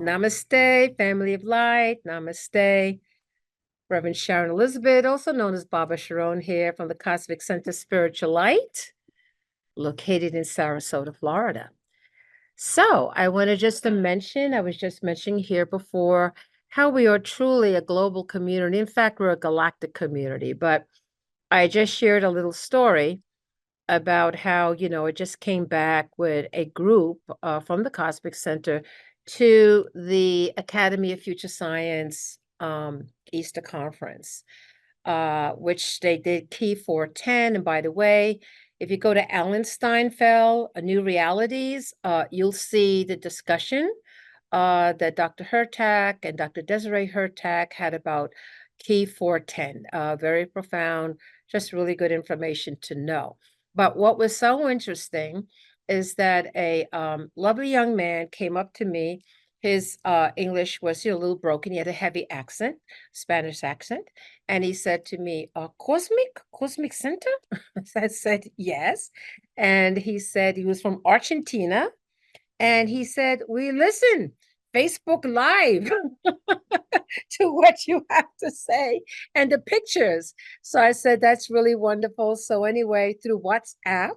Namaste, family of light. Namaste. Reverend Sharon Elizabeth, also known as Baba Sharon, here from the Cosmic Center Spiritual Light, located in Sarasota, Florida. So I wanted just to mention, I was just mentioning here before, how we are truly a global community. In fact, we're a galactic community, but I just shared a little story about how, it just came back with a group from the Cosmic Center to the Academy of Future Science Easter Conference, which they did Key 410. And by the way, if you go to Alan Steinfeld, New Realities, you'll see the discussion that Dr. Hertak and Dr. Desiree Hertak had about Key 410. Very profound, just really good information to know. But what was so interesting is that a lovely young man came up to me. His English was a little broken. He had a heavy accent, Spanish accent. And he said to me, Cosmic Center? I said, yes. And he said he was from Argentina. And he said, we listen, Facebook Live to what you have to say and the pictures. So I said, that's really wonderful. So anyway, through WhatsApp,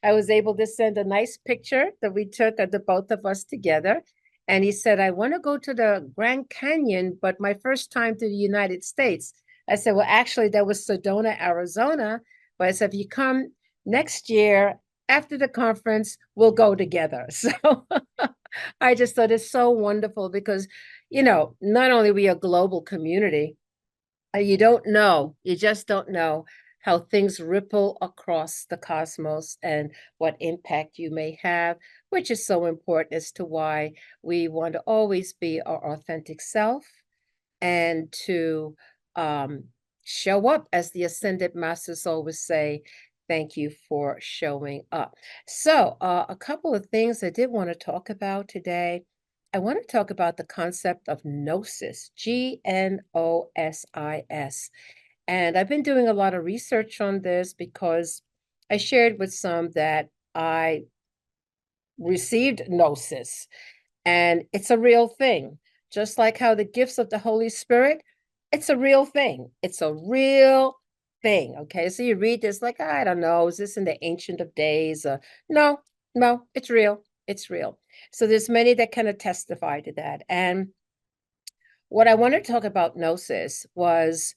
I was able to send a nice picture that we took of the both of us together. And he said, I want to go to the Grand Canyon, but my first time to the United States. I said, well, actually, that was Sedona, Arizona. But I said, if you come next year after the conference, we'll go together. So I just thought it's so wonderful because, not only we a global community, you don't know, you just don't know how things ripple across the cosmos and what impact you may have, which is so important as to why we want to always be our authentic self and to show up, as the Ascended Masters always say. Thank you for showing up. So, a couple of things I did want to talk about today. I want to talk about the concept of gnosis, Gnosis. And I've been doing a lot of research on this because I shared with some that I received gnosis, and it's a real thing. Just like how the gifts of the Holy Spirit, it's a real thing. It's a real thing. Okay. So you read this like, I don't know, is this in the Ancient of Days? No, no, it's real. It's real. So there's many that kind of testify to that. And what I want to talk about gnosis was,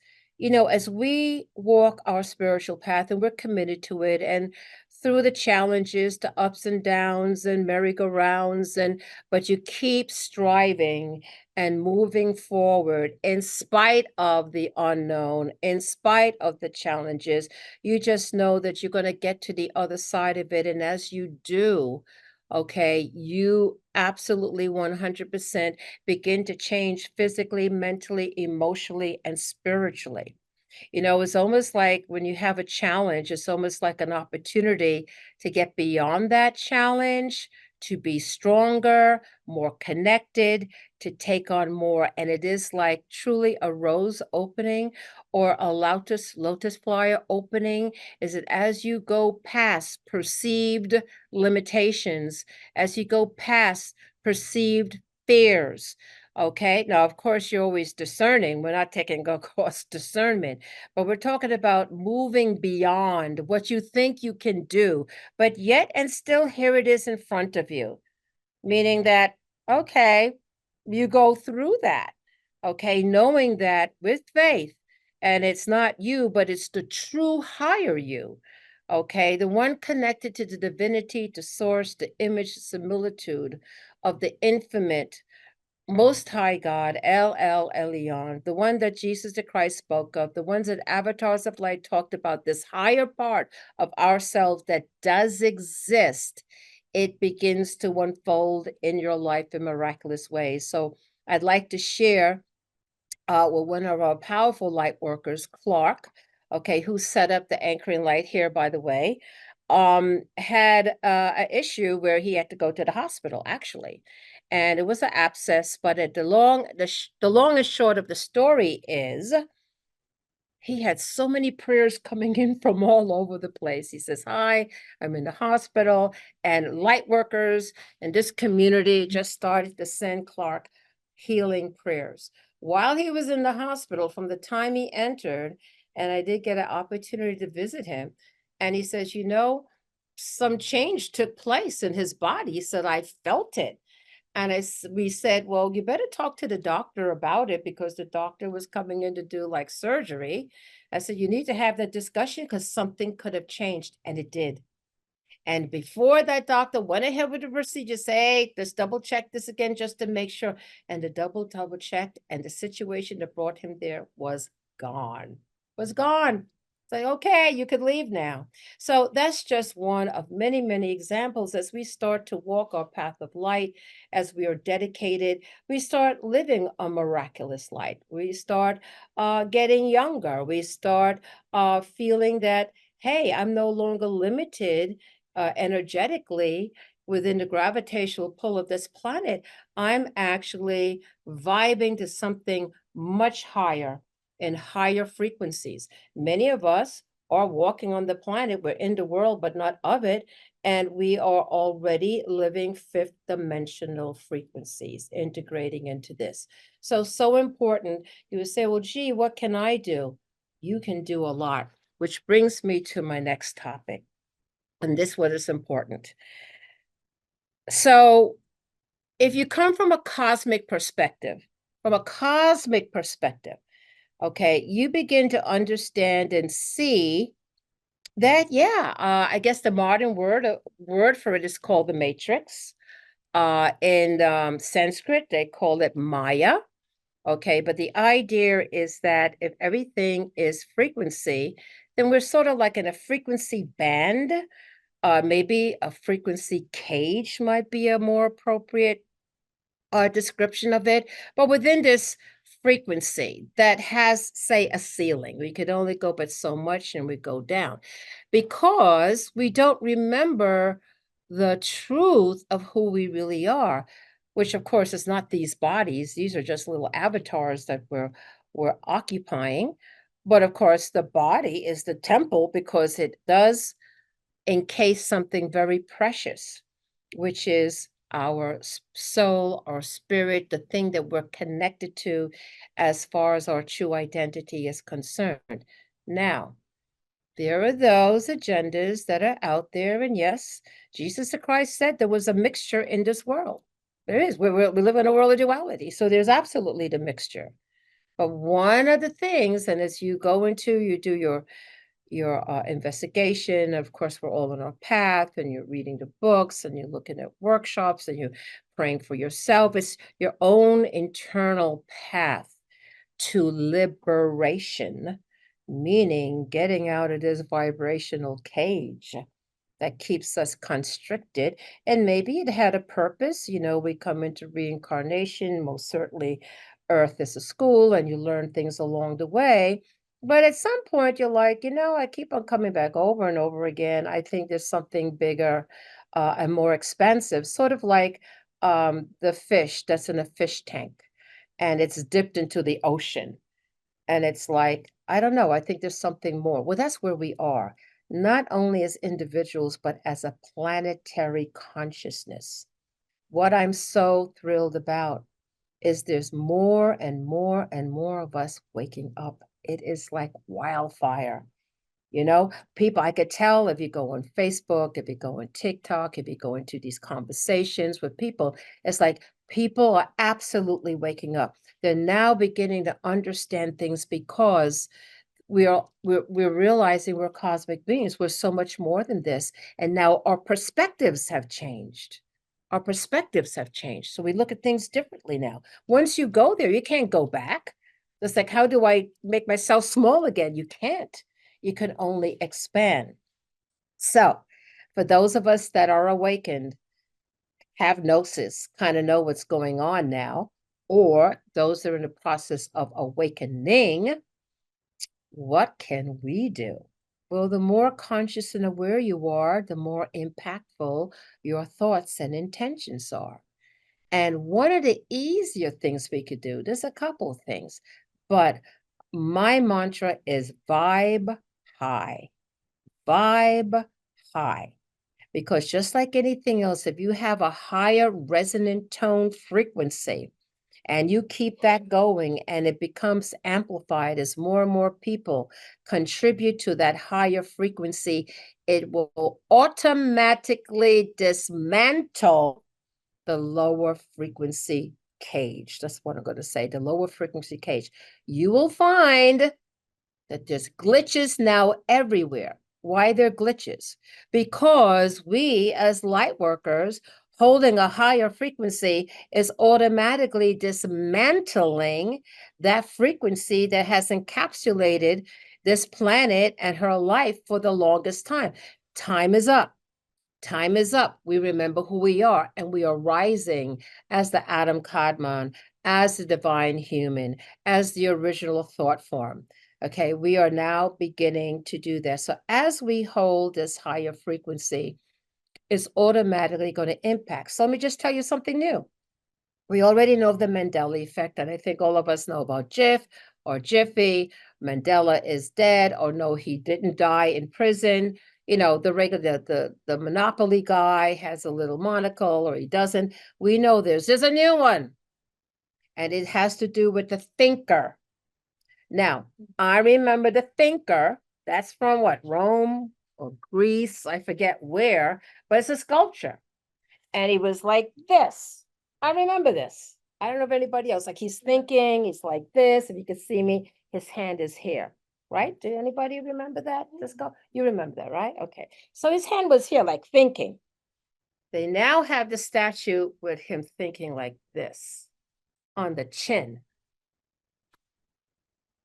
as we walk our spiritual path and we're committed to it, and through the challenges, the ups and downs and merry-go-rounds, but you keep striving and moving forward in spite of the unknown, in spite of the challenges. You just know that you're going to get to the other side of it. And as you do, okay, you absolutely 100% begin to change physically, mentally, emotionally, and spiritually. It's almost like when you have a challenge, it's almost like an opportunity to get beyond that challenge, to be stronger, more connected, to take on more. And it is like truly a rose opening or a lotus flower opening. Is it as you go past perceived limitations, as you go past perceived fears? Okay. Now, of course, you're always discerning. We're not taking a course discernment, but we're talking about moving beyond what you think you can do, but yet and still here it is in front of you, meaning that, okay, you go through that, okay, knowing that with faith, and it's not you, but it's the true higher you, okay, the one connected to the divinity, to source, the image, the similitude of the infinite most High God, El Elyon, the one that Jesus the Christ spoke of, the ones that Avatars of Light talked about, this higher part of ourselves that does exist, it begins to unfold in your life in miraculous ways. So I'd like to share with one of our powerful light workers, Clark, okay, who set up the anchoring light here, by the way, had an issue where he had to go to the hospital, actually. And it was an abscess, but the long and short of the story is he had so many prayers coming in from all over the place. He says, hi, I'm in the hospital, and light workers in this community just started to send Clark healing prayers. While he was in the hospital, from the time he entered, and I did get an opportunity to visit him, and he says, some change took place in his body. He said, I felt it. And we said, well, you better talk to the doctor about it because the doctor was coming in to do like surgery. I said, you need to have that discussion because something could have changed. And it did. And before that doctor went ahead with the procedure, say, hey, let's double check this again just to make sure. And the double checked, and the situation that brought him there was gone. Was gone. It's like, okay, you could leave now. So that's just one of many, many examples as we start to walk our path of light, as we are dedicated, we start living a miraculous light. We start getting younger. We start feeling that, hey, I'm no longer limited energetically within the gravitational pull of this planet. I'm actually vibing to something much higher in higher frequencies. Many of us are walking on the planet. We're in the world, but not of it. And we are already living fifth dimensional frequencies, integrating into this. So important. You would say, well, gee, what can I do? You can do a lot, which brings me to my next topic. And this one is important. So if you come from a cosmic perspective, okay, you begin to understand and see that, yeah, I guess the modern word for it is called the matrix. In Sanskrit, they call it Maya. Okay, but the idea is that if everything is frequency, then we're sort of like in a frequency band. Maybe a frequency cage might be a more appropriate description of it. But within this frequency that has, say, a ceiling, we could only go but so much and we go down because we don't remember the truth of who we really are, which of course is not these bodies. These are just little avatars that we're occupying. But of course, the body is the temple because it does encase something very precious, which is our soul, our spirit, the thing that we're connected to as far as our true identity is concerned. Now, there are those agendas that are out there, and yes, Jesus Christ said there was a mixture in this world. There is. We live in a world of duality, so there's absolutely the mixture. But one of the things, and as you go into, you do your investigation. Of course, we're all on our path, and you're reading the books, and you're looking at workshops, and you're praying for yourself. It's your own internal path to liberation, meaning getting out of this vibrational cage that keeps us constricted. And maybe it had a purpose. We come into reincarnation. Most certainly, Earth is a school, and you learn things along the way. But at some point, you're like, I keep on coming back over and over again. I think there's something bigger and more expansive, sort of like the fish that's in a fish tank and it's dipped into the ocean. And it's like, I don't know, I think there's something more. Well, that's where we are, not only as individuals, but as a planetary consciousness. What I'm so thrilled about is there's more and more and more of us waking up. It is like wildfire. People, I could tell if you go on Facebook, if you go on TikTok, if you go into these conversations with people, it's like people are absolutely waking up. They're now beginning to understand things because we're realizing we're cosmic beings. We're so much more than this. And now our perspectives have changed. Our perspectives have changed. So we look at things differently now. Once you go there, you can't go back. It's like, how do I make myself small again? You can't. You can only expand. So for those of us that are awakened, have gnosis, kind of know what's going on now, or those that are in the process of awakening, what can we do? Well, the more conscious and aware you are, the more impactful your thoughts and intentions are. And one of the easier things we could do, there's a couple of things, but my mantra is vibe high. Vibe high. Because just like anything else, if you have a higher resonant tone frequency, and you keep that going, and it becomes amplified as more and more people contribute to that higher frequency, it will automatically dismantle the lower frequency cage. That's what I'm going to say, the lower frequency cage. You will find that there's glitches now everywhere. Why they're glitches? Because we as light workers holding a higher frequency is automatically dismantling that frequency that has encapsulated this planet and her life for the longest time. Time is up. Time is up. We remember who we are, and we are rising as the Adam Kadmon, as the divine human, as the original thought form. Okay, we are now beginning to do this. So as we hold this higher frequency, it's automatically going to impact. So let me just tell you something new. We already know of the Mandela effect, and I think all of us know about Jiff or Jiffy. Mandela is dead, or no, he didn't die in prison. You know, the regular, the Monopoly guy has a little monocle, or he doesn't. We know there's a new one, and it has to do with the thinker. Now, I remember the thinker. That's from what, Rome or Greece? I forget where, but it's a sculpture. And he was like this. I remember this. I don't know if anybody else, like he's thinking, he's like this. If you can see me, his hand is here, right? Did anybody remember that? Let's go. You remember that, right? Okay. So his hand was here, like thinking. They now have the statue with him thinking like this on the chin.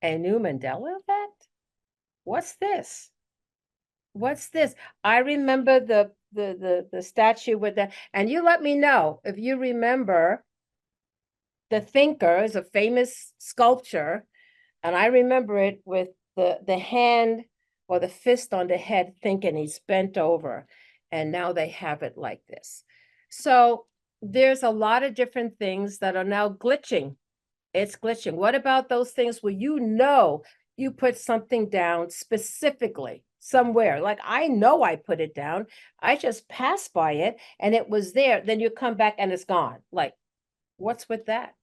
A new Mandela effect? What's this? What's this? I remember the statue with the, and you let me know if you remember. The Thinker is a famous sculpture, and I remember it with the hand or the fist on the head thinking, he's bent over, and now they have it like this. So there's a lot of different things that are now glitching. It's glitching. What about those things where you put something down specifically somewhere? Like I know I put it down. I just passed by it and it was there. Then you come back and it's gone. Like, what's with that?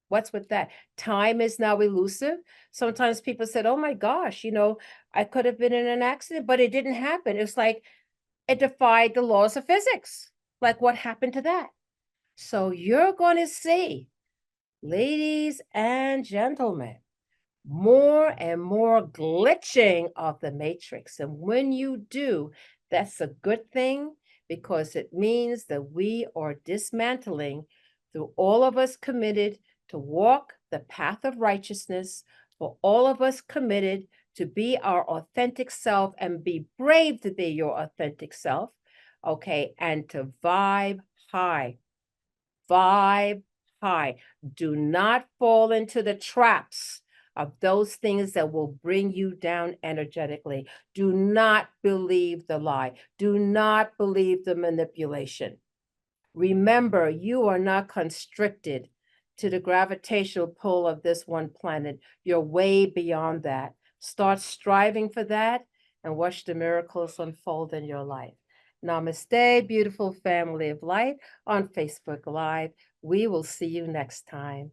What's with that? Time is now elusive. Sometimes people said, oh my gosh, I could have been in an accident, but it didn't happen. It's like it defied the laws of physics. Like what happened to that? So you're going to see, ladies and gentlemen, more and more glitching of the matrix. And when you do, that's a good thing because it means that we are dismantling, through all of us committed to walk the path of righteousness, for all of us committed to be our authentic self and be brave to be your authentic self, okay, and to vibe high. Vibe high. Do not fall into the traps of those things that will bring you down energetically. Do not believe the lie. Do not believe the manipulation. Remember, you are not constricted to the gravitational pull of this one planet. You're way beyond that. Start striving for that and watch the miracles unfold in your life. Namaste, beautiful family of light on Facebook Live. We will see you next time.